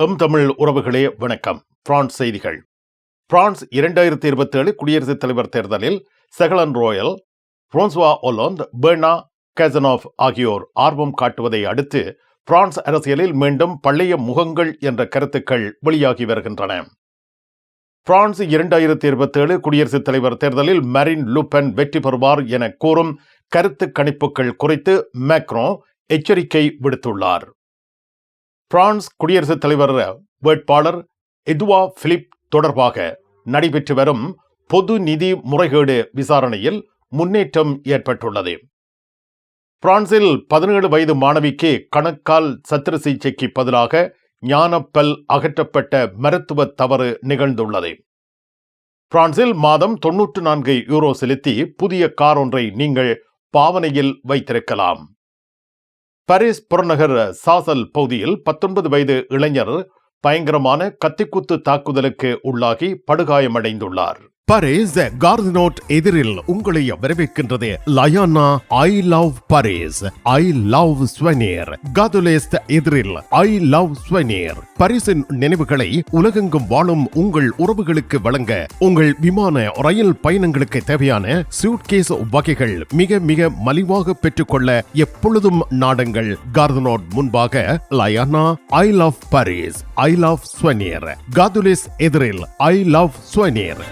தமிழ் உறவுகளே வணக்கம். பிரான்ஸ் செய்திகள். பிரான்ஸ் 2027 குடியரசுத் தலைவர் தேர்தலில் செகலன் ரோயல், பிரான்சுவா ஒலாந்து, பெர்னார்ட் கேசனோவ் ஆகியோர் ஆர்வம் காட்டுவதை அடுத்து பிரான்ஸ் அரசியலில் மீண்டும் பழைய முகங்கள் என்ற கருத்துக்கள் வெளியாகி வருகின்றன. பிரான்ஸ் 2027 குடியரசுத் தலைவர் தேர்தலில் மரின் லு பென் வெற்றி பெறுவார் என கூறும் கருத்து கணிப்புகள் குறித்து மேக்ரோ எச்சரிக்கை விடுத்துள்ளார். பிரான்ஸ் குடியரசுத் தலைவர் வேட்பாளர் எதுவா பிலிப் தொடர்பாக நடைபெற்று வரும் பொது நிதி முறைகேடு விசாரணையில் முன்னேற்றம் ஏற்பட்டுள்ளது. பிரான்சில் 17 வயது மாணவிக்கு கணுக்கால் சத்திர சிகிச்சைக்கு பதிலாக ஞானப்பல் அகற்றப்பட்ட மருத்துவ தவறு நிகழ்ந்துள்ளது. பிரான்சில் மாதம் 94 யூரோ செலுத்தி புதிய கார் ஒன்றை நீங்கள் பாவனையில் வைத்திருக்கலாம். பாரிஸ் புறநகர் சாசல் பகுதியில் 19 வயது இளைஞர் பயங்கரமான கத்திக்குத்து தாக்குதலுக்கு உள்ளாகி படுகாயமடைந்துள்ளார். பாரிஸ் கார்தினோட் எதிரில் உங்களை வரவேற்கின்றது லயானா I love Paris, I love souvenir. காதுலேஸ்ட் எதிரில் ஐ லவ் ஸ்வெனிர். பாரிஸின் நினைவுகளை உலகெங்கும் வாழும் உங்கள் உறவுகளுக்கு வழங்க உங்கள் விமான ரயில் பயணங்களுக்கு தேவையான சூட்கேஸ் வகைகள் மிக மிக மலிவாக பெற்றுக்கொள்ள எப்பொழுதும் நாடுங்கள். கார்தினோட் முன்பாக லயானா I love Paris, I love souvenir. காதுலேஸ் எதிரில் ஐ லவ் ஸ்வெனிர்.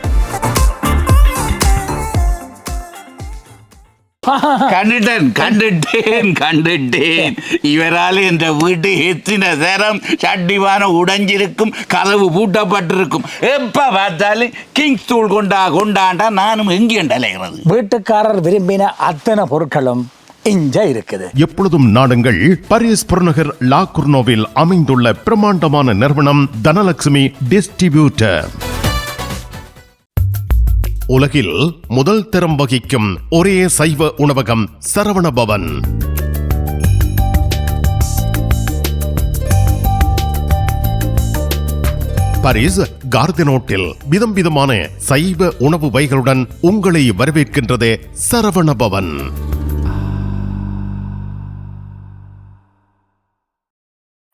கண்டுட்டேன். இவரால் இந்த வீட்டு எத்தனை நேரம் சட்டிவான உடைஞ்சிருக்கும், கதவு பூட்டப்பட்டிருக்கும். எப்ப பார்த்தாலும் கிங்ஸ் தூள் கொண்டாண்டா நானும் எங்கேண்டலைகிறது. வீட்டுக்காரர் விரும்பின அத்தனை பொருட்களும் இங்க இருக்குது. எப்பொழுதும் நாடுங்கள் பாரிஸ் புறநகர் லா குர்னோவில் அமைந்துள்ள பிரமாண்டமான நிறுவனம் தனலட்சுமி டிஸ்ட்ரிபியூட்டர். உலகில் முதல் தரம் வகிக்கும் ஒரே சைவ உணவகம் சரவணபவன். பாரிஸ் கார்தினோட்டில் விதம் விதமான சைவ உணவு வகைகளுடன் உங்களை வரவேற்கின்றது சரவணபவன்.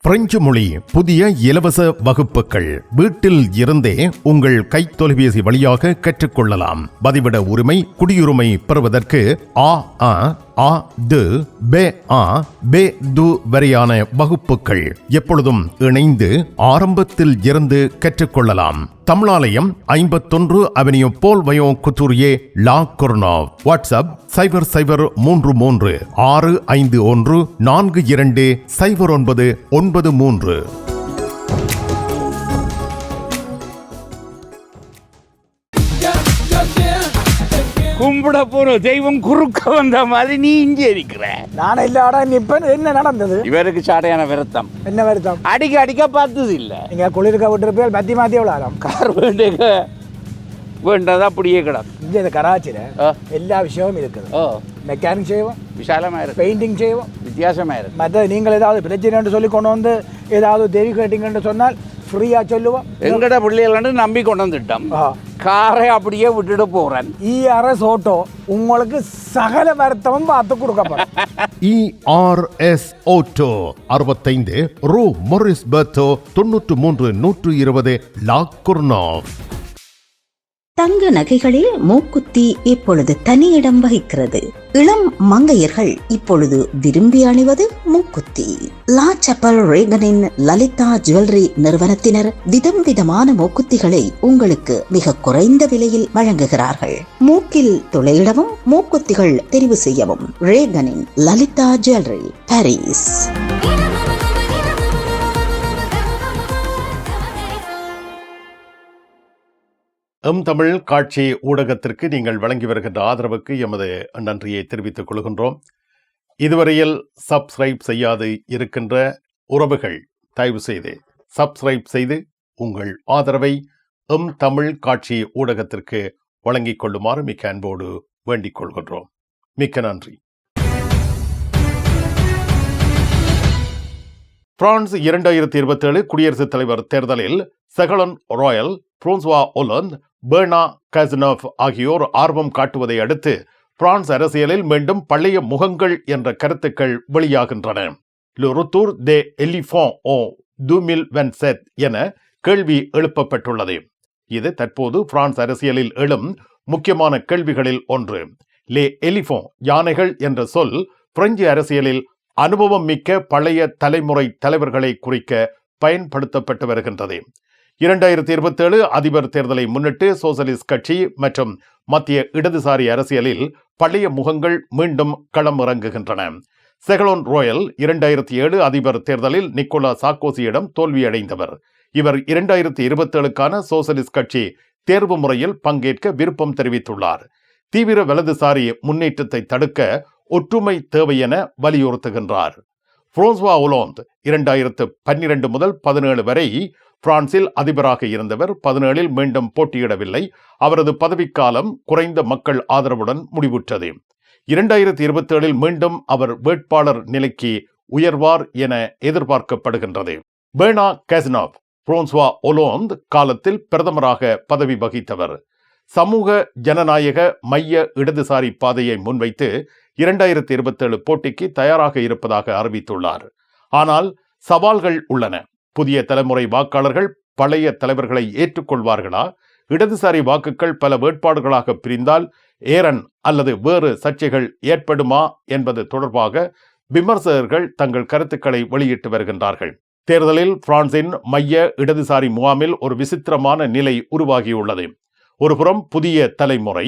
பிரெஞ்சு மொழி புதிய இலவச வகுப்புகள் வீட்டில் இருந்தே உங்கள் கைத்தொலைபேசி வழியாக கற்றுக்கொள்ளலாம். பதிவிட உரிமை, குடியுரிமை பெறுவதற்கு வரையான வகுப்புகள் எப்பொழுதும் இணைந்து ஆரம்பத்தில் இருந்து கற்றுக்கொள்ளலாம். தமிழாலயம் 51 அவென்யூ போல் வயோ குத்தூரியே லா குர்னோவ். வாட்ஸ்அப் 0033 651 42 0993. கும்பிட போற தெய்வம் குறுக்க வந்த மாதிரி நீ இங்கே இருக்கிற. நான் எல்லாடா நிப்பேன். என்ன நடந்தது? இவருக்கு சாடையான வருத்தம். என்ன வருத்தம்? அடிக்க பார்த்தது இல்ல. நீங்க குளிர்க்க விட்டுருப்பேன். மாத்தி விளாடும். கார் வேண்டதா அப்படியே கிடக்கும். இங்க இந்த கராச்சியில எல்லா விஷயமும் இருக்குது. மெக்கானிக் செய்வோம், விசாலமா இருக்கு. பெயிண்டிங் செய்வோம், வித்தியாசமா இருக்கு. மற்ற நீங்கள் ஏதாவது பிரச்சனை சொல்லி கொண்டு வந்து ஏதாவது தேவி கேட்டீங்கன்னு சொன்னால் ஃப்ரீயா சொல்லுவோம். எங்கட பிள்ளைகள் நம்பி கொண்டு வந்துட்டோம். காரை அப்படியே விட்டுட்டு போறேன். ERS ஆட்டோ உங்களுக்கு சகல வருத்தமும் பார்த்து கொடுக்கப்படும். ERS ஆட்டோ 65 ரூ மொரிஸ் பெர்தோ 93 120 லா குர்னோவ். தங்க நகைகளில் மூக்குத்தி இப்பொழுது தனி இடம் வகிக்கிறது. இளம் மங்கையர்கள் இப்பொழுது விரும்பி அணிவது மூக்குத்தி. லா சப்பல் ரேகனின் லலிதா ஜுவல்லரி நிறுவனத்தினர் விதம் விதமான மூக்குத்திகளை உங்களுக்கு மிக குறைந்த விலையில் வழங்குகிறார்கள். மூக்கில் துளையிடவும் மூக்குத்திகள் தெரிவு செய்யவும் ரேகனின் லலிதா ஜுவல்லரி, பாரிஸ். தமிழ் காட்சி ஊடகத்திற்கு நீங்கள் வழங்கி வருகின்ற ஆதரவுக்கு எமது நன்றியை தெரிவித்துக் கொள்கின்றோம். இதுவரையில் சப்ஸ்கிரைப் செய்யாது இருக்கின்ற உறவுகள் தயவு செய்து சப்ஸ்கிரைப் செய்து உங்கள் ஆதரவை தமிழ் காட்சி ஊடகத்திற்கு வழங்கிக் கொள்ளுமாறு மிக்க அன்போடு வேண்டிக் கொள்கின்றோம். மிக்க நன்றி. பிரான்ஸ் 2027 குடியரசுத் தலைவர் தேர்தலில் செகலன் ரோயல், பிரான்சுவா ஒலாந்து, பெர்னார்ட் கேசனோவ் ஆகியோர் ஆர்வம் காட்டுவதை அடுத்து பிரான்ஸ் அரசியலில் மீண்டும் பழைய முகங்கள் என்ற கருத்துக்கள் வெளியாகின்றன. Le retour des éléphants au 2027 என கேள்வி எழுப்பப்பட்டுள்ளது. இது தற்போது பிரான்ஸ் அரசியலில் எழும் முக்கியமான கேள்விகளில் ஒன்று. லே எலிஃபோன் யானைகள் என்ற சொல் பிரெஞ்சு அரசியலில் அனுபவம் மிக்க பழைய தலைமுறை தலைவர்களை குறிக்க பயன்படுத்தப்பட்டு வருகின்றது. 2027 அதிபர் தேர்தலை முன்னிட்டு சோசலிஸ்ட் கட்சி மற்றும் மத்திய இடதுசாரி அரசியலில் பழைய முகங்கள் மீண்டும் களம் இறங்குகின்றன. செகலோன் ரோயல் 2007 அதிபர் தேர்தலில் நிக்கோலா சார்க்கோசியிடம் தோல்வியடைந்தவர். இவர் 2027க்கான சோசலிஸ்ட் கட்சி தேர்வு முறையில் பங்கேற்க விருப்பம் தெரிவித்துள்ளார். தீவிர வலதுசாரி முன்னேற்றத்தை தடுக்க ஒற்றுமை தேவை என வலியுறுத்துகின்றார். பிரான்சுவா ஒலாந்து 2012 முதல் 17 வரை பிரான்சில் அதிபராக இருந்தவர். 17 மீண்டும் போட்டியிடவில்லை. அவரது பதவிக்காலம் குறைந்த மக்கள் ஆதரவுடன் முடிவுற்றது. 2027 மீண்டும் அவர் வேட்பாளர் நிலைக்கு உயர்வார் என எதிர்பார்க்கப்படுகின்றது. பெர்னா கேசனோவ் பிரான்சுவா ஒலாந்து காலத்தில் பிரதமராக பதவி வகித்தவர். சமூக ஜனநாயக மைய இடதுசாரி பாதையை முன்வைத்து 2027 போட்டிக்கு தயாராக இருப்பதாக அறிவித்துள்ளார். ஆனால் சவால்கள் உள்ளன. புதிய தலைமுறை வாக்காளர்கள் பழைய தலைவர்களை ஏற்றுக்கொள்வார்களா? இடதுசாரி வாக்குகள் பல வேட்பாடுகளாக பிரிந்தால் ஏரன் அல்லது வேறு சர்ச்சைகள் ஏற்படுமா என்பது தொடர்பாக விமர்சகர்கள் தங்கள் கருத்துக்களை வெளியிட்டு வருகின்றார்கள். தேர்தலில் பிரான்சின் மைய இடதுசாரி முகாமில் ஒரு விசித்திரமான நிலை உருவாகியுள்ளது. ஒருபுறம் புதிய தலைமுறை,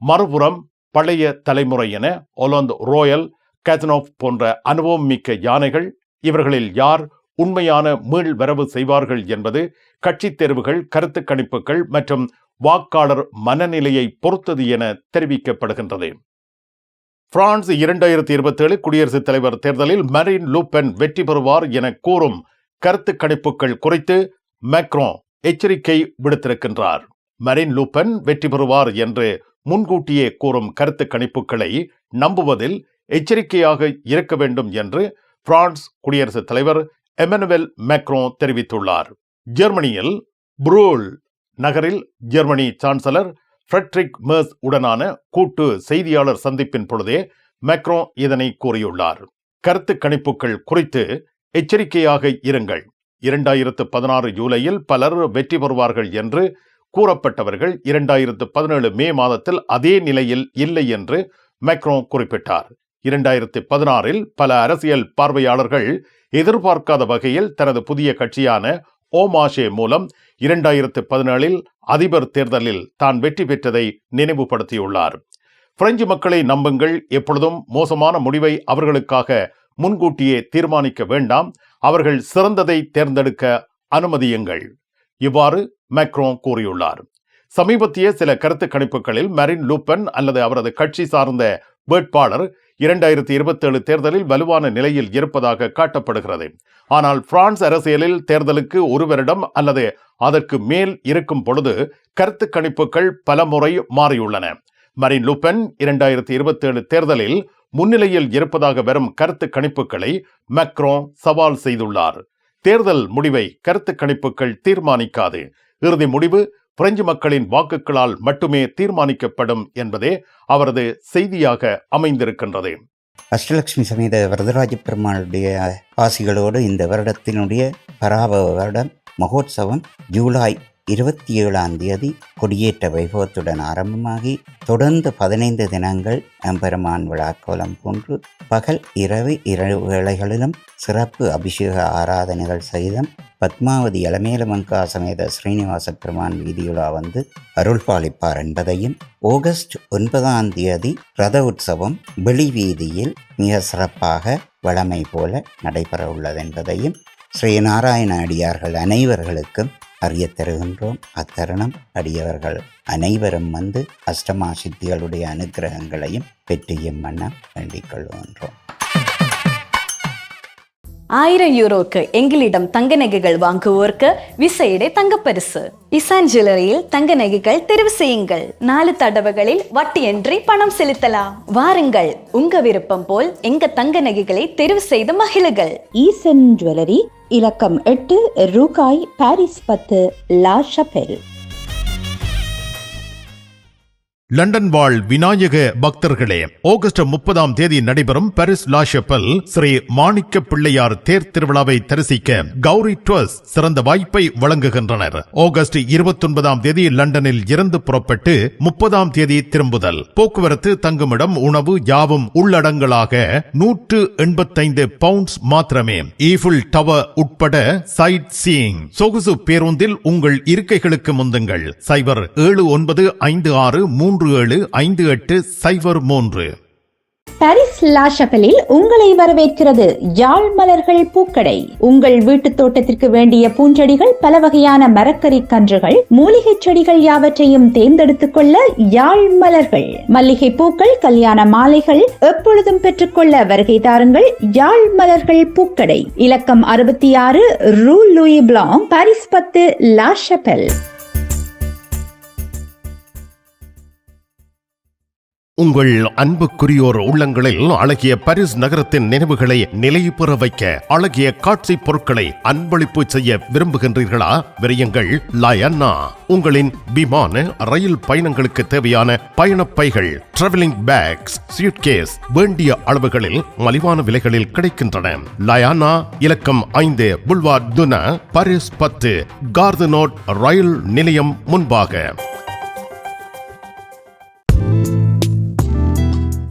மறுபுறம் பழைய தலைமுறை என ஒலாந்து ரோயல், கேசனோவ் போன்ற அனுபவம் மிக்க யானைகள். இவர்களில் யார் உண்மையான மீள் வரவு செய்வார்கள் என்பது கட்சி தேர்வுகள், கருத்து கணிப்புகள் மற்றும் வாக்காளர் மனநிலையை பொறுத்தது என தெரிவிக்கப்படுகின்றது. பிரான்ஸ் 2027 குடியரசுத் தலைவர் தேர்தலில் மரீன் லூபென் வெற்றி பெறுவார் என கூறும் கருத்து கணிப்புகள் குறித்து மேக்ரோ எச்சரிக்கை விடுத்திருக்கின்றார். மரீன் லூபென் வெற்றி பெறுவார் என்று முன்கூட்டியே கூறும் கருத்து கணிப்புகளை நம்புவதில் எச்சரிக்கையாக இருக்க வேண்டும் என்று பிரான்ஸ் குடியரசுத் தலைவர் எமனுவேல் மேக்ரோ தெரிவித்துள்ளார். ஜெர்மனியில் புரூல் நகரில் ஜெர்மனி சான்சலர் ஃபிரெட்ரிக் மெர்ஸ் உடனான கூட்டு செய்தியாளர் சந்திப்பின் பொழுதே மேக்ரோ இதனை கூறியுள்ளார். கருத்து கணிப்புகள் குறித்து எச்சரிக்கையாக இருங்கள். 2016 ஜூலையில் பலர் வெற்றி பெறுவார்கள் என்று கூறப்பட்டவர்கள் 2017 மே மாதத்தில் அதே நிலையில் இல்லை என்று மேக்ரோ குறிப்பிட்டார். 2016 பல அரசியல் பார்வையாளர்கள் எதிர்பார்க்காத வகையில் தனது புதிய கட்சியான ஓமாஷே மூலம் 2017 அதிபர் தேர்தலில் தான் வெற்றி பெற்றதை நினைவுபடுத்தியுள்ளார். பிரெஞ்சு மக்களை நம்புங்கள். எப்பொழுதும் மோசமான முடிவை அவர்களுக்காக முன்கூட்டியே தீர்மானிக்க வேண்டாம். அவர்கள் சிறந்ததை தேர்ந்தெடுக்க அனுமதியுங்கள். இவ்வாறு மேக்ரோ கூறியுள்ளார். சமீபத்திய சில கருத்து கணிப்புகளில் மரீன் லூபென் அல்லது அவரது கட்சி சார்ந்த வேட்பாளர் 2027 தேர்தலில் வலுவான நிலையில் இருப்பதாக காட்டப்படுகிறது. ஆனால் பிரான்ஸ் அரசியலில் தேர்தலுக்கு ஒரு வருடம் அல்லது அதற்கு மேல் இருக்கும் பொழுது கருத்து கணிப்புகள் பலமுறை மாறியுள்ளன. மரீன் லூபென் 2027 தேர்தலில் முன்னிலையில் இருப்பதாக வரும் கருத்து கணிப்புகளை மேக்ரோ சவால் செய்துள்ளார். தேர்தல் முடிவை கருத்து கணிப்புகள் தீர்மானிக்காது. இறுதி முடிவு பிரெஞ்சு மக்களின் வாக்குகளால் மட்டுமே தீர்மானிக்கப்படும் என்பதே அவரது செய்தியாக அமைந்திருக்கின்றது. அஷ்டலட்சுமி சமேத வரதராஜ பெருமாளுடைய ஆசிகளோடு இந்த வருடத்தினுடைய பராபவ வருடம் மகோத்சவம் ஜூலை 27ஆம் தேதி கொடியேற்ற வைபவத்துடன் ஆரம்பமாகி தொடர்ந்து 15 தினங்கள் எம்பெருமான் விழாக்கோலம் போன்று பகல் இரவு வேளைகளிலும் சிறப்பு அபிஷேக ஆராதனைகள் சகிதம் பத்மாவதி இளமேலமங்கா சமேத ஸ்ரீனிவாச பெருமான் வீதியுலா வந்து அருள் பாலிப்பார் என்பதையும், ஆகஸ்ட் 9ஆம் தேதி ரத உற்சவம் வெளி வீதியில் மிக சிறப்பாக வழமை போல நடைபெற உள்ளது என்பதையும் ஸ்ரீநாராயண அடியார்கள் அனைவர்களுக்கும் அறிய தருகின்றோம். அத்தருணம் அடியவர்கள் அனைவரும் வந்து அஷ்டமா சித்திகளுடைய அனுக்கிரகங்களையும் பெற்றியும் வண்ணம் வேண்டிக் கொள்கின்றோம். 1000 യൂറോക്ക് எங்களிடம் தங்க நகைகள் வாங்குவோருக்கு விசேட தங்கப்பரிசு. இசான் ஜுவல்லரியில் தங்க நகைகள் தெரிவு செய்யுங்கள். 4 தடவைகளில் வட்டியின்றி பணம் செலுத்தலாம். வாருங்கள், உங்க விருப்பம் போல் எங்க தங்க நகைகளை தெரிவு செய்து மகிழுங்கள். ஈசன் ஜுவல்லரி, இலக்கம் 8, ரூகாய், பாரிஸ் 10, லா ஷபெல். லண்டன் வாழ் விநாயக பக்தர்களே, ஆகஸ்ட் 30ஆம் தேதி நடைபெறும் பாரிஸ் லா ஷப்பல் ஸ்ரீ மாணிக்க பிள்ளையார் தேர் திருவிழாவை தரிசிக்க கௌரி டுவர்ஸ் சிறந்த வாய்ப்பை வழங்குகின்றனர். ஆகஸ்ட் 29ஆம் தேதி லண்டனில் இருந்து புறப்பட்டு 30ஆம் தேதி திரும்புதல். போக்குவரத்து, தங்குமிடம், உணவு யாவும் உள்ளடங்கலாக 185 பவுண்ட்ஸ் மாத்திரமே. ஈஃபில் டவர் உட்பட சைட் சீயிங். சொகுசு பேருந்தில் உங்கள் இருக்கைகளுக்கு முந்துங்கள். 07953375803. பாரிஸ் லா ஷப்பலில் உங்களை வரவேற்கிறது யாழ் மலர்கள் பூக்கடை. உங்கள் வீட்டு தோட்டத்திற்கு வேண்டிய பூஞ்செடிகள், பல வகையான மரக்கறி கன்றுகள், மூலிகை செடிகள் யாவற்றையும் தேர்ந்தெடுத்துக் கொள்ள யாழ் மலர்கள். மல்லிகை பூக்கள், கல்யாண மாலைகள் எப்பொழுதும் பெற்றுக்கொள்ள வருகை தாருங்கள். யாழ் மலர்கள் பூக்கடை, இலக்கம் 66 ரூ Louis Blanc, Paris 10, La Chapelle. உங்கள் அன்புக்குரியோர் உள்ளங்களில் அழகிய பாரிஸ் நகரத்தின் நினைவுகளை நிலைபெற வைக்க அழகிய காட்சி பொருட்களை அன்பளிப்பு செய்ய விரும்புகின்றீர்களா? விரையுங்கள் லயன்னா. உங்களின் விமான, ரயில் பயணங்களுக்கு தேவையான பயணப்பைகள், டிராவலிங் பேக்ஸ், சூட்கேஸ் வேண்டிய அளவுகளில் மலிவான விலைகளில் கிடைக்கின்றன. லயானா, இலக்கம் 5 புல்வார்ட் துனா, பாரிஸ் 10, கார்தனோட் ரயில் நிலையம் முன்பாக.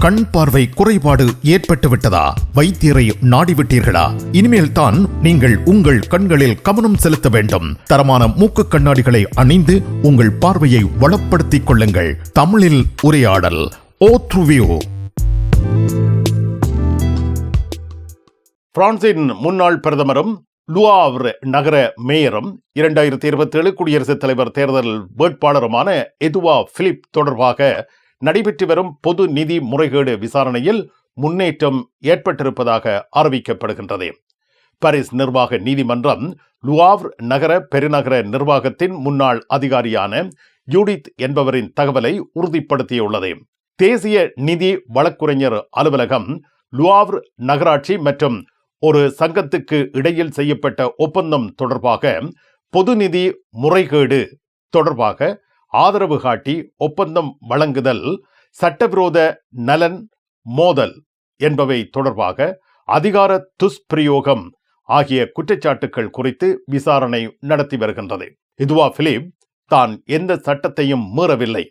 கண் பார்வை குறைபாடு ஏற்பட்டுவிட்டதா? வைத்தியரை நாடிவிட்டீர்களா? இனிமேல் தான் நீங்கள் உங்கள் கண்களில் கவனம் செலுத்த வேண்டும். தரமான மூக்கு கண்ணாடிகளை அணிந்து உங்கள் பார்வையை வளப்படுத்திக் கொள்ளுங்கள். தமிழில் உரையாடல் ஓத்ருவியூ. பிரான்சின் முன்னாள் பிரதமரும் லுவாவ்ர் நகர மேயரும் 2027 குடியரசுத் தலைவர் தேர்தல் வேட்பாளருமான எதுவா பிலிப் தொடர்பாக நடைபெற்று வரும் பொது நிதி முறைகேடு விசாரணையில் முன்னேற்றம் ஏற்பட்டிருப்பதாக அறிவிக்கப்படுகின்றது. பாரிஸ் நிர்வாக நீதிமன்றம் லுவாவ்ர் நகர பெருநகர நிர்வாகத்தின் முன்னாள் அதிகாரியான யூடித் என்பவரின் தகவலை உறுதிப்படுத்தியுள்ளது. தேசிய நிதி வழக்குரைஞர் அலுவலகம் லுவாவ்ர் நகராட்சி மற்றும் ஒரு சங்கத்துக்கு இடையில் செய்யப்பட்ட ஒப்பந்தம் தொடர்பாக பொது நிதி முறைகேடு தொடர்பாக ஆதரவு காட்டி ஒப்பந்தம் வழங்குதல், சட்டவிரோத நலன் மோதல் என்பவை தொடர்பாக அதிகார துஷ்பிரயோகம் ஆகிய குற்றச்சாட்டுகள் குறித்து விசாரணை நடத்தி வருகின்றது. எதுவா பிலிப் தான் எந்த சட்டத்தையும் மீறவில்லை,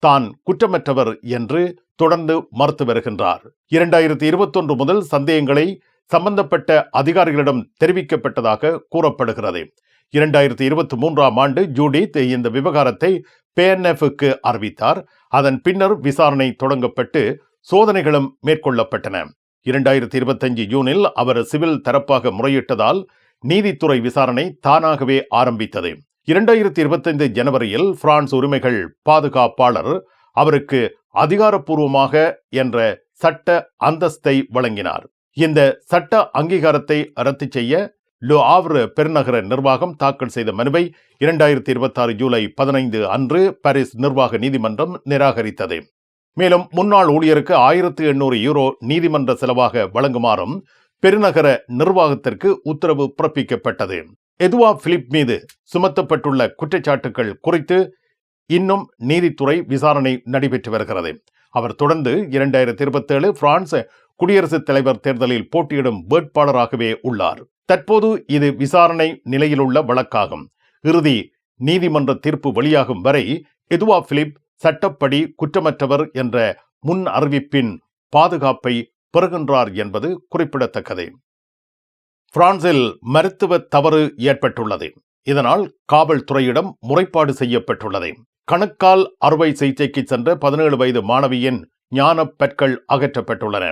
தான் குற்றமற்றவர் என்று தொடர்ந்து மறுத்து வருகின்றார். 2021 முதல் சந்தேகங்களை சம்பந்தப்பட்ட அதிகாரிகளிடம் தெரிவிக்கப்பட்டதாக கூறப்படுகிறது. 2023ஆம் ஆண்டு ஜூடித் இந்த விவகாரத்தை PNF-க்கு அறிவித்தார். அதன் பின்னர் விசாரணை தொடங்கப்பட்டு சோதனைகளும் மேற்கொள்ளப்பட்டன. 2025 ஜூனில் அவர் சிவில் தரப்பாக முறையிட்டதால் நீதித்துறை விசாரணை தானாகவே ஆரம்பித்தது. 2025 ஜனவரியில் பிரான்ஸ் உரிமைகள் பாதுகாப்பாளர் அவருக்கு அதிகாரப்பூர்வமாக என்ற சட்ட அந்தஸ்தை வழங்கினார். இந்த சட்ட அங்கீகாரத்தை ரத்து செய்ய லு ஆவ்ர் பெருநகர நிர்வாகம் தாக்கல் செய்த மனுவை 2026 ஜூலை 15 அன்று பாரிஸ் நிர்வாக நீதிமன்றம் நிராகரித்தது. மேலும் முன்னாள் ஊழியருக்கு 1800 யூரோ நீதிமன்ற செலவாக வழங்குமாறும் பெருநகர நிர்வாகத்திற்கு உத்தரவு பிறப்பிக்கப்பட்டது. எதுவா பிலிப் மீது சுமத்தப்பட்டுள்ள குற்றச்சாட்டுகள் குறித்து இன்னும் நீதித்துறை விசாரணை நடைபெற்று வருகிறது. அவர் தொடர்ந்து 2027 பிரான்ஸ் குடியரசுத் தலைவர் தேர்தலில் போட்டியிடும் வேட்பாளராகவே உள்ளார். தற்போது இது விசாரணை நிலையிலுள்ள வழக்காகும். இறுதி நீதிமன்ற தீர்ப்பு வெளியாகும் வரை எதுவா பிலிப் சட்டப்படி குற்றமற்றவர் என்ற முன் அறிவிப்பின் பாதுகாப்பை பெறுகின்றார் என்பது குறிப்பிடத்தக்கது. பிரான்சில் மருத்துவ தவறு ஏற்பட்டுள்ளது. இதனால் காவல்துறையிடம் முறைப்பாடு செய்யப்பட்டுள்ளது. கணுக்கால் அறுவை சிகிச்சைக்கு சென்ற 17 வயது மாணவியின் ஞான பற்கள் அகற்றப்பட்டுள்ளன.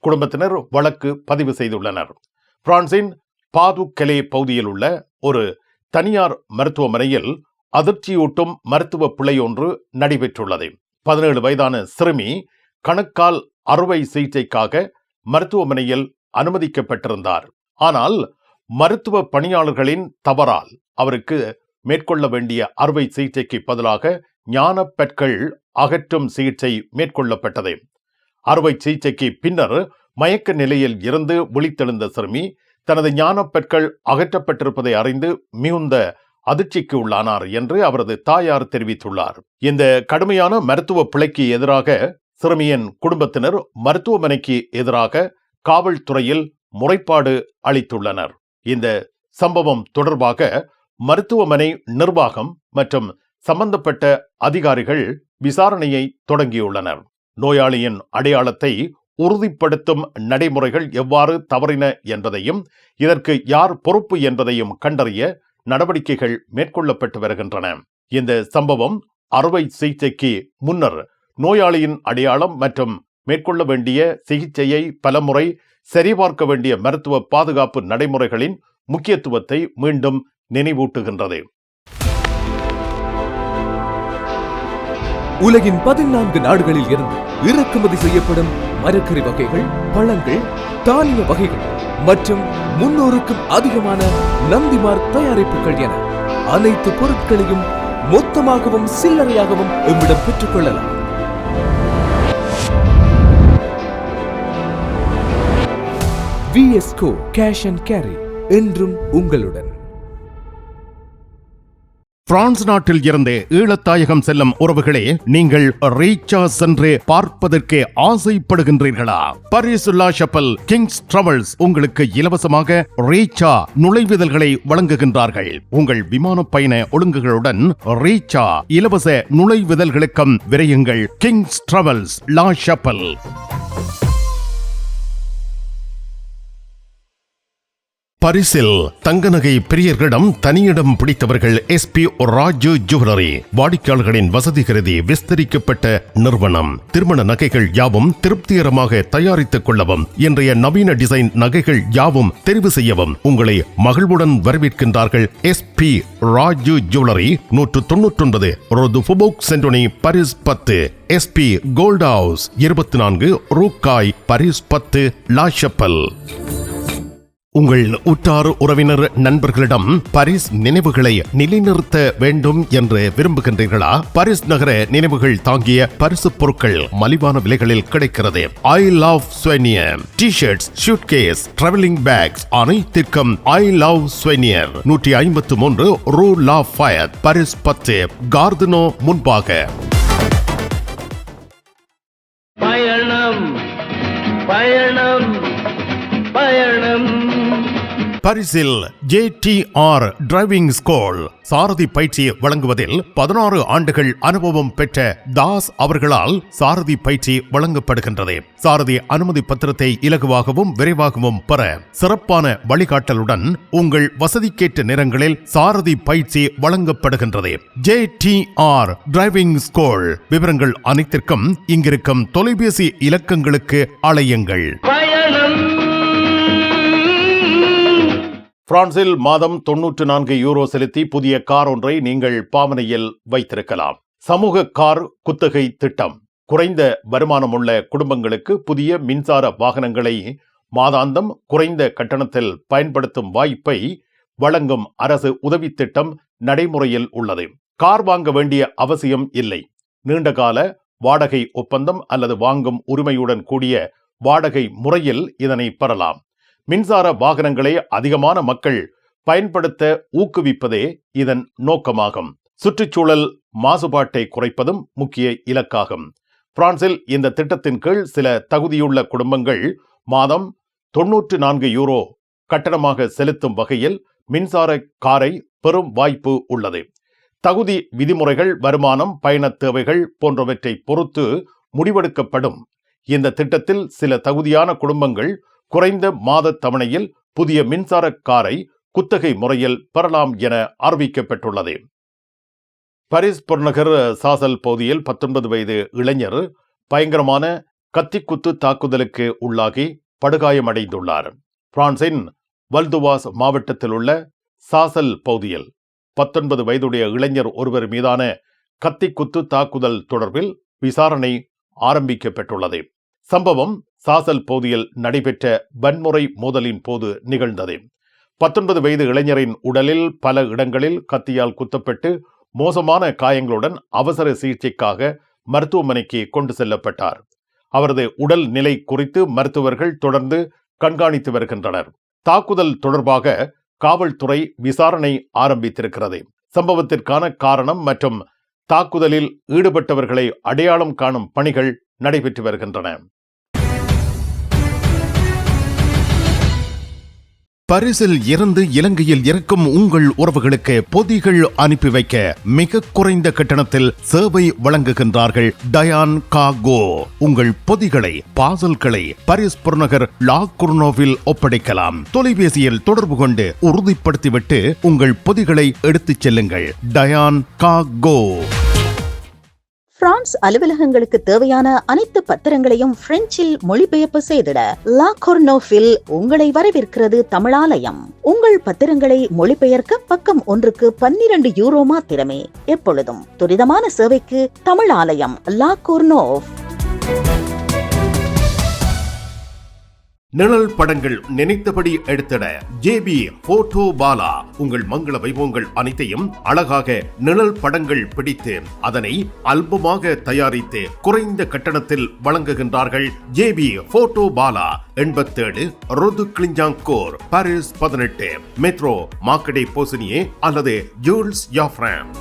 குடும்பத்தினர் வழக்கு பதிவு செய்துள்ளனர். பிரான்சின் பாதுகலே பகுதியில் உள்ள ஒரு தனியார் மருத்துவமனையில் அதிர்ச்சியூட்டும் மருத்துவ பிழை ஒன்று நடைபெற்றுள்ளது. 17 வயதான சிறுமி கணுக்கால் அறுவை சிகிச்சைக்காக மருத்துவமனையில் அனுமதிக்கப்பட்டிருந்தார். ஆனால் மருத்துவ பணியாளர்களின் தவறால் அவருக்கு மேற்கொள்ள வேண்டிய அறுவை சிகிச்சைக்கு பதிலாக ஞான பற்கள் அகற்றும் சிகிச்சை மேற்கொள்ளப்பட்டது. அறுவை சிகிச்சைக்கு பின்னர் மயக்க நிலையில் இருந்து விழித்தெழுந்த சிறுமி தனது ஞான பற்கள் அகற்றப்பட்டிருப்பதை அறிந்து மிகுந்த அதிர்ச்சிக்கு உள்ளானார் என்று அவரது தாயார் தெரிவித்துள்ளார். இந்த கடுமையான மருத்துவ பிழைக்கு எதிராக சிறுமியின் குடும்பத்தினர் மருத்துவமனைக்கு எதிராக காவல்துறையில் முறைப்பாடு அளித்துள்ளனர். இந்த சம்பவம் தொடர்பாக மருத்துவமனை நிர்வாகம் மற்றும் சம்பந்தப்பட்ட அதிகாரிகள் விசாரணையை தொடங்கியுள்ளனர். நோயாளியின் அடையாளத்தை உறுதிப்படுத்தும் நடைமுறைகள் எவ்வாறு தவறின என்பதையும் இதற்கு யார் பொறுப்பு என்பதையும் கண்டறிய நடவடிக்கைகள் மேற்கொள்ளப்பட்டு வருகின்றன. இந்த சம்பவம் அறுவை சிகிச்சைக்கு முன்னர் நோயாளியின் அடையாளம் மற்றும் மேற்கொள்ள வேண்டிய சிகிச்சையை பலமுறை சரிபார்க்க வேண்டிய மருத்துவ பாதுகாப்பு நடைமுறைகளின் முக்கியத்துவத்தை மீண்டும் நினைவூட்டுகின்றது. உலகின் 14 நாடுகளில் இருந்து இறக்குமதி செய்யப்படும் மரக்கறி வகைகள், பழங்கள், தானிய வகைகள் மற்றும் 300க்கும் அதிகமான நந்திமார் தயாரிப்புகள் என அனைத்து பொருட்களையும் மொத்தமாகவும் சில்லறையாகவும் எம்மிடம் பெற்றுக் கொள்ளலாம். VSCO கேஷ் அண்ட் கேரி என்றும் உங்களுடன். பிரான்ஸ் நாட்டில் இருந்து ஈழத்தாயகம் செல்லும் உறவுகளே, நீங்கள் ரீச்சா சென்று பார்ப்பதற்கு ஆசைப்படுகின்றீர்களா? பாரிஸ் லா ஷப்பல் கிங்ஸ் டிராவல்ஸ் உங்களுக்கு இலவசமாக ரீச்சா நுழைவுதல்களை வழங்குகின்றார்கள். உங்கள் விமான பயண ஒழுங்குகளுடன் ரீச்சா இலவச நுழைவுதல்களுக்கும் விரையுங்கள். கிங்ஸ் டிராவல்ஸ் லா ஷப்பல். பரிசில் தங்க நகை பிரியர்களிடம் தனியிடம் பிடித்தவர்கள் SP ராஜு ஜுவல்லரி. வாடிக்கையாளர்களின் வசதி கருதி விஸ்தரிக்கப்பட்ட நிறுவனம். திருமண நகைகள் யாவும் திருப்திகரமாக தயாரித்துக் கொள்ளவும், இன்றைய நவீன டிசைன் நகைகள் யாவும் தெரிவு செய்யவும் உங்களை மகிழ்வுடன் வரவேற்கின்றார்கள். SP ராஜு ஜுவல்லரி, 199 ரோது ஃபுபோக் சென்டோனி, பாரிஸ் 10. SP கோல்ட் ஹவுஸ், 24 ரூகாய், பாரிஸ் 10, லா ஷப்பல். உங்கள் உற்றார் உறவினர் நண்பர்களிடம் பாரிஸ் நினைவுகளை நிலைநிறுத்த வேண்டும் என்று விரும்புகின்றீர்களா? பாரிஸ் நகர நினைவுகள் தாங்கிய பரிசு பொருட்கள் மலிவான விலைகளில் கிடைக்கிறது. I love souvenir T-shirts, suitcase, travelling packs அனைத்திற்கும் ஐ லவ் ஸ்வெனியர். 153 ரூ லா ஃபயத், பாரிஸ் 10, கார்தனோ முன்பாக. பயணம் பயணம் பயணம். பாரிஸில் JTR டிரைவிங் ஸ்கூல் சாரதி பயிற்சி வழங்குவதில் 16 ஆண்டுகள் அனுபவம் பெற்ற தாஸ் அவர்களால் சாரதி பயிற்சி வழங்கப்படுகின்றது. சாரதி அனுமதி பத்திரத்தை இலகுவாகவும் விரைவாகவும் பெற சிறப்பான வழிகாட்டலுடன் உங்கள் வசதிக்கேற்ற நேரங்களில் சாரதி பயிற்சி வழங்கப்படுகின்றது. JTR driving school. விவரங்கள் அனைத்திற்கும் இங்கிருக்கும் தொலைபேசி இலக்கங்களுக்கு அழையுங்கள். பிரான்சில் மாதம் 94 யூரோ செலுத்தி புதிய கார் ஒன்றை நீங்கள் பாவனையில் வைத்திருக்கலாம். சமூக கார் குத்தகை திட்டம். குறைந்த வருமானமுள்ள குடும்பங்களுக்கு புதிய மின்சார வாகனங்களை மாதாந்தம் குறைந்த கட்டணத்தில் பயன்படுத்தும் வாய்ப்பை வழங்கும் அரசு உதவி திட்டம் நடைமுறையில் உள்ளது. கார் வாங்க வேண்டிய அவசியம் இல்லை. நீண்டகால வாடகை ஒப்பந்தம் அல்லது வாங்கும் உரிமையுடன் கூடிய வாடகை முறையில் இதனை பெறலாம். மின்சார வாகனங்களை அதிகமான மக்கள் பயன்படுத்த ஊக்குவிப்பதே இதன் நோக்கமாகும். சுற்றுச்சூழல் மாசுபாட்டை குறைப்பதும் முக்கிய இலக்காகும். பிரான்சில் இந்த திட்டத்தின் கீழ் சில தகுதியுள்ள குடும்பங்கள் மாதம் 94 யூரோ கட்டணமாக செலுத்தும் வகையில் மின்சார காரை பெறும் வாய்ப்பு உள்ளது. தகுதி விதிமுறைகள், வருமானம், பயண தேவைகள் போன்றவற்றை பொறுத்து முடிவெடுக்கப்படும். இந்த திட்டத்தில் சில தகுதியான குடும்பங்கள் குறைந்த மாத தவணையில் புதிய மின்சார காரை குத்தகை முறையில் பெறலாம் என அறிவிக்கப்பட்டுள்ளது. பாரிஸ் புறநகர் சாசல் பகுதியில் 19 வயது இளைஞர் பயங்கரமான கத்திக்குத்து தாக்குதலுக்கு உள்ளாகி படுகாயமடைந்துள்ளார். பிரான்சின் வல்துவாஸ் மாவட்டத்தில் உள்ள சாசல் பகுதியில் 19 வயதுடைய இளைஞர் ஒருவர் மீதான கத்திக்குத்து தாக்குதல் தொடர்பில் விசாரணை ஆரம்பிக்கப்பட்டுள்ளது. சம்பவம் சாசல் பகுதியில் நடைபெற்ற வன்முறை மோதலின் போது நிகழ்ந்தது. 19 வயது இளைஞரின் உடலில் பல இடங்களில் கத்தியால் குத்தப்பட்டு மோசமான காயங்களுடன் அவசர சிகிச்சைக்காக மருத்துவமனைக்கு கொண்டு செல்லப்பட்டார். அவரது உடல் நிலை குறித்து மருத்துவர்கள் தொடர்ந்து கண்காணித்து வருகின்றனர். தாக்குதல் தொடர்பாக காவல்துறை விசாரணை ஆரம்பித்திருக்கிறது. சம்பவத்திற்கான காரணம் மற்றும் தாக்குதலில் ஈடுபட்டவர்களை அடையாளம் காணும் பணிகள் நடைபெற்று வருகின்றன. பரிசில் இருந்து இலங்கையில் இருக்கும் உங்கள் உறவுகளுக்கு பொதிகள் அனுப்பி வைக்க மிக குறைந்த கட்டணத்தில் சேவை வழங்குகின்றார்கள் டயான் காகோ. உங்கள் பொதிகளை, பார்சல்களை பாரிஸ் புறநகர் லா குர்னோவில் ஒப்படைக்கலாம். தொலைபேசியில் தொடர்பு கொண்டு உறுதிப்படுத்திவிட்டு உங்கள் பொதிகளை எடுத்துச் செல்லுங்கள். டயான் காகோ. பிரான்ஸ் அலுவலகங்களுக்கு தேவையான அனைத்து பத்திரங்களையும் பிரெஞ்சில் மொழிபெயர்ப்பு செய்திட லா கொர்னோவில் உங்களை வரவேற்கிறது தமிழாலயம். உங்கள் பத்திரங்களை மொழிபெயர்க்க பக்கம் ஒன்றுக்கு 12 யூரோ மாத்திரமே. எப்பொழுதும் துரிதமான சேவைக்கு தமிழாலயம், லா கொர்னோவ். நிழல் படங்கள் நினைத்தபடி எடுத்திட ஜேபி போட்டோ பாலா. உங்கள் மங்கள வைபவங்கள் அனைத்தையும் அழகாக நிழல் படங்கள் பிடித்து அதனை ஆல்பமாக தயாரித்து குறைந்த கட்டணத்தில் வழங்குகின்றார்கள். JP photo Bala. 87 ரோது Clignancourt, Paris 18, metro Marcadet Poissonniers அல்லது Jules Joffrin.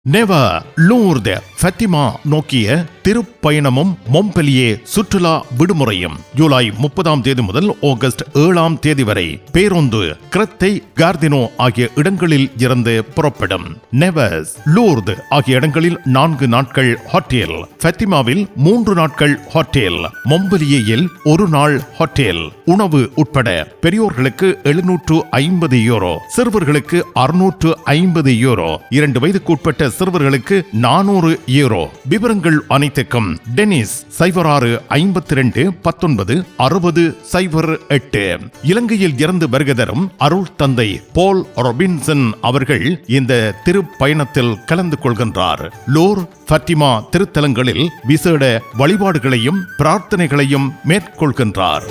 Nevers Lourdes Fatima நோக்கிய திருப்பயணமும் மொம்பெலியே சுற்றுலா விடுமுறையும் ஜூலை 30 முதல் ஆகஸ்ட் 7 வரை பேருந்து கிரத்தை, கார்தினோ ஆகிய இடங்களில் இருந்து புறப்படும். நெவர்ஸ், லூர்து ஆகிய இடங்களில் 4 நாட்கள் ஹோட்டல், ஃபத்திமாவில் 3 நாட்கள் ஹோட்டல், மொம்பெலியேயில் 1 நாள் ஹோட்டல். உணவு உட்பட பெரியோர்களுக்கு 750 யூரோ, சிறுவர்களுக்கு 650 யூரோ, 2 வயதுக்கு உட்பட்ட சிறுவர்களுக்கு 400 யூரோ. விவரங்கள் அனைத்துக்கும் டெனிஸ் 06 52 19 60 08. இலங்கையில் இருந்து வருகை தரும் அருள் தந்தை போல் ரொபின்சன் அவர்கள் இந்த திருப்பயணத்தில் கலந்து கொள்கின்றார். லோர் ஃபத்திமா திருத்தலங்களில் விசேட வழிபாடுகளையும் பிரார்த்தனைகளையும் மேற்கொள்கின்றார்.